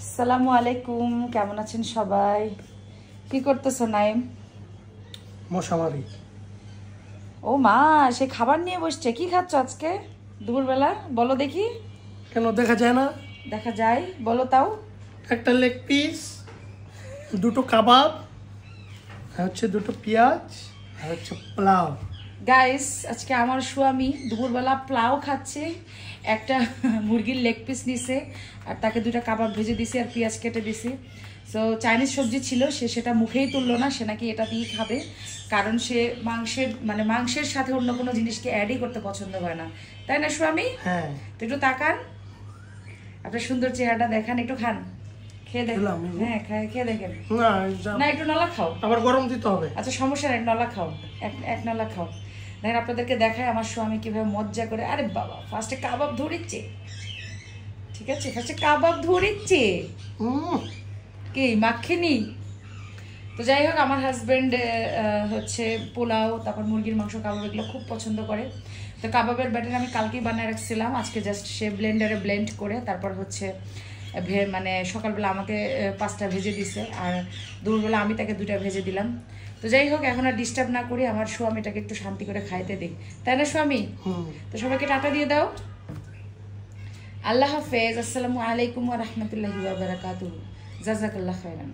আসসালামু আলাইকুম, কেমন আছেন সবাই? কি করতেছো নাইম? মশামারি। ও মা, সে খাবার নিয়ে বসছে। কি খাচ্ছ আজকে দুপুরবেলা? বলো দেখি। কেন দেখা যায় না? দেখা যায়, বলো তাও। একটা লেগ পিস, দুটো কাবাব, আর হচ্ছে দুটো পেঁয়াজ, আর হচ্ছে পোলাও। গাইস, আজকে আমার স্বামী দুপুরবেলা পোলাও খাচ্ছে, একটা মুরগির লেগ পিস নিছে, আর তাকে দুটা কাবাব ভেজে দিছি আর পেঁয়াজ কেটে দিছি। সো চাইনিজ সবজি ছিল, সে সেটা মুখেই তুললো না, সে নাকি এটা দিয়েই খাবে, কারণ সে মাংসের সাথে অন্য কোনো জিনিসকে অ্যাডই করতে পছন্দ করে না। তাই না স্বামী? হ্যাঁ। তো একটু তাকান, আপনার সুন্দর চেহারাটা দেখান, একটু খান, খেয়ে দেখেন। হ্যাঁ, খেয়ে দেখেন। না, একটু নলা খাও। আবার গরম দিতে হবে। আচ্ছা, সমস্যা নেই, নলা খাও, এক নলা খাও। দেখেন, আপনাদেরকে দেখায় আমার স্বামী কিভাবে মজ্জা করে। আরে বাবা, ফার্স্টে কাবাব ধরিচ্ছে, ঠিক আছে, ফার্স্টে কাবাব ধরিচ্ছে, কি মাখিনি। তো যাই হোক, আমার হাজব্যান্ড হচ্ছে পোলাও, তারপর মুরগির মাংস, কাবাব এগুলো খুব পছন্দ করে। তো কাবাবের ব্যাটার আমি কালকেই বানিয়ে রাখছিলাম, আজকে জাস্ট সে ব্লেন্ডারে ব্লেন্ড করে তারপর হচ্ছে মানে সকালবেলা আমাকে 5টা ভেজে দিছে, আর দুপুরবেলা আমি তাকে 2টা ভেজে দিলাম। তো যাই হোক, এখন আর ডিস্টার্ব না করি, আমার স্বামীটাকে একটু শান্তি করে খাইতে দিই, তাই না স্বামী? তো সবাইকে টাটা দিয়ে দাও। আল্লাহ হাফেজ, আসসালামু আলাইকুম ওয়া রাহমাতুল্লাহি ওয়া বারাকাতুহু, জাযাকাল্লাহু খাইরান।